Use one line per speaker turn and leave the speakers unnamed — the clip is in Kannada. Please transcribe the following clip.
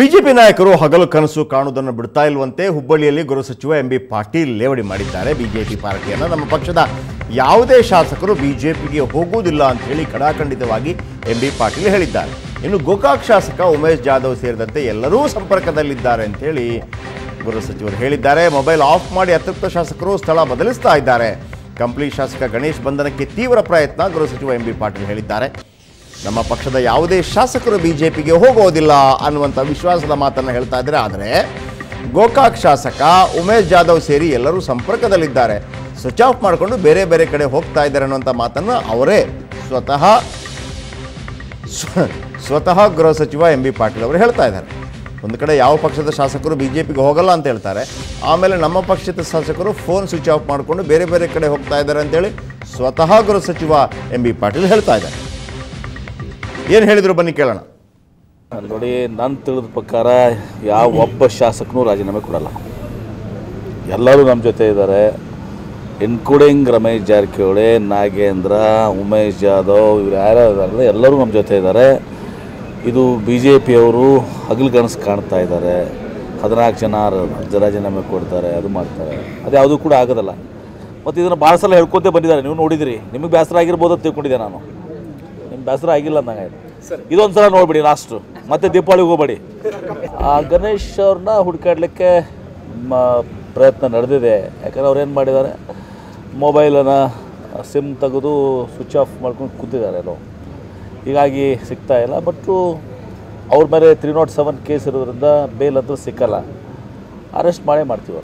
ಬಿಜೆಪಿ ನಾಯಕರು ಹಗಲು ಕನಸು ಕಾಣುವುದನ್ನು ಬಿಡ್ತಾ ಇಲ್ವಂತೆ ಹುಬ್ಬಳ್ಳಿಯಲ್ಲಿ ಗೃಹ ಸಚಿವ ಎಂಬಿ ಪಾಟೀಲ್ ಲೇವಡಿ ಮಾಡಿದ್ದಾರೆ. ಬಿಜೆಪಿ ಪಾರ್ಟಿಯನ್ನು ನಮ್ಮ ಪಕ್ಷದ ಯಾವುದೇ ಶಾಸಕರು ಬಿಜೆಪಿಗೆ ಹೋಗುವುದಿಲ್ಲ ಅಂತ ಹೇಳಿ ಕಡಾಖಂಡಿತವಾಗಿ ಎಂಬಿ ಪಾಟೀಲ್ ಹೇಳಿದ್ದಾರೆ. ಇನ್ನು ಗೋಕಾಕ್ ಶಾಸಕ ಉಮೇಶ್ ಜಾಧವ್ ಸೇರಿದಂತೆ ಎಲ್ಲರೂ ಸಂಪರ್ಕದಲ್ಲಿದ್ದಾರೆ ಅಂತ ಹೇಳಿ ಗೃಹ ಸಚಿವರು ಹೇಳಿದ್ದಾರೆ. ಮೊಬೈಲ್ ಆಫ್ ಮಾಡಿ ಅತೃಪ್ತ ಶಾಸಕರು ಸ್ಥಳ ಬದಲಿಸ್ತಾ ಇದ್ದಾರೆ. ಕಂಪ್ಲಿ ಶಾಸಕ ಗಣೇಶ್ ಬಂಧನಕ್ಕೆ ತೀವ್ರ ಪ್ರಯತ್ನ ಗೃಹ ಸಚಿವ ಎಂಬಿ ಪಾಟೀಲ್ ಹೇಳಿದ್ದಾರೆ. ನಮ್ಮ ಪಕ್ಷದ ಯಾವುದೇ ಶಾಸಕರು ಬಿಜೆಪಿಗೆ ಹೋಗೋದಿಲ್ಲ ಅನ್ನುವಂಥ ವಿಶ್ವಾಸದ ಮಾತನ್ನು ಹೇಳ್ತಾ ಇದ್ದಾರೆ. ಆದರೆ ಗೋಕಾಕ್ ಶಾಸಕ ಉಮೇಶ್ ಜಾಧವ್ ಸೇರಿ ಎಲ್ಲರೂ ಸಂಪರ್ಕದಲ್ಲಿದ್ದಾರೆ, ಸ್ವಿಚ್ ಆಫ್ ಮಾಡಿಕೊಂಡು ಬೇರೆ ಬೇರೆ ಕಡೆ ಹೋಗ್ತಾ ಇದ್ದಾರೆ ಅನ್ನುವಂಥ ಮಾತನ್ನು ಅವರೇ ಸ್ವತಃ ಗೃಹ ಸಚಿವ ಎಂ ಬಿ ಪಾಟೀಲ್ ಅವರು ಹೇಳ್ತಾ ಇದ್ದಾರೆ. ಒಂದು ಕಡೆ ಯಾವ ಪಕ್ಷದ ಶಾಸಕರು ಬಿಜೆಪಿಗೆ ಹೋಗಲ್ಲ ಅಂತ ಹೇಳ್ತಾರೆ, ಆಮೇಲೆ ನಮ್ಮ ಪಕ್ಷದ ಶಾಸಕರು ಫೋನ್ ಸ್ವಿಚ್ ಆಫ್ ಮಾಡಿಕೊಂಡು ಬೇರೆ ಬೇರೆ ಕಡೆ ಹೋಗ್ತಾ ಇದ್ದಾರೆ ಅಂತೇಳಿ ಸ್ವತಃ ಗೃಹ ಸಚಿವ ಎಂ ಬಿ ಪಾಟೀಲ್ ಹೇಳ್ತಾ ಇದ್ದಾರೆ. ಏನು ಹೇಳಿದ್ರು ಬನ್ನಿ ಕೇಳೋಣ.
ನೋಡಿ, ನಾನು ತಿಳಿದ ಪ್ರಕಾರ ಯಾವ ಒಬ್ಬ ಶಾಸಕನೂ ರಾಜೀನಾಮೆ ಕೊಡಲ್ಲ. ಎಲ್ಲರೂ ನಮ್ಮ ಜೊತೆ ಇದ್ದಾರೆ, ಇನ್ಕ್ಲೂಡಿಂಗ್ ರಮೇಶ್ ಜಾರಕಿಹೊಳಿ, ನಾಗೇಂದ್ರ, ಉಮೇಶ್ ಜಾಧವ್, ಇವರು ಯಾರು ಇದ್ದಾರೆ ಎಲ್ಲರೂ ನಮ್ಮ ಜೊತೆ ಇದ್ದಾರೆ. ಇದು ಬಿ ಜೆ ಪಿಯವರು ಹಗಲುಗನಸು ಕಾಣ್ತಾ ಇದ್ದಾರೆ. 14 ಜನ ರಾಜೀನಾಮೆ ಕೊಡ್ತಾರೆ, ಅದು ಮಾಡ್ತಾರೆ. ಅದು ಯಾವುದೂ ಕೂಡ ಆಗೋದಲ್ಲ. ಮತ್ತು ಇದನ್ನು ಭಾಳ ಸಲ ಹೇಳ್ಕೊತೇ ಬಂದಿದ್ದಾರೆ, ನೀವು ನೋಡಿದಿರಿ. ನಿಮಗೆ ಬೇಸರ ಆಗಿರ್ಬೋದು ಅಂತ ತಿಳ್ಕೊಂಡಿದ್ದೆ ನಾನು. ನಿಮ್ಮ ಬೇಸರ ಆಗಿಲ್ಲ ಅಂದಂಗೆ. ಇದೊಂದು ಸಲ ನೋಡ್ಬಿಡಿ, ಲಾಸ್ಟು ಮತ್ತೆ ದೀಪಾವಳಿಗೆ ಹೋಗ್ಬೇಡಿ. ಗಣೇಶ್ ಅವ್ರನ್ನ ಹುಡುಕಾಡಲಿಕ್ಕೆ ಪ್ರಯತ್ನ ನಡೆದಿದೆ. ಯಾಕಂದರೆ ಅವ್ರು ಏನು ಮಾಡಿದ್ದಾರೆ, ಮೊಬೈಲನ್ನು ಸಿಮ್ ತೆಗೆದು ಸ್ವಿಚ್ ಆಫ್ ಮಾಡ್ಕೊಂಡು ಕೂತಿದ್ದಾರೆ ಎಲ್ಲೋ, ಹೀಗಾಗಿ ಸಿಗ್ತಾ ಇಲ್ಲ. ಬಟ್ಟು ಅವ್ರ ಮೇಲೆ 307 ಕೇಸ್ ಇರೋದ್ರಿಂದ ಬೇಲ್ ಅಂತೂ ಸಿಕ್ಕಲ್ಲ. ಅರೆಸ್ಟ್ ಮಾಡೇ ಮಾಡ್ತೀವಿ.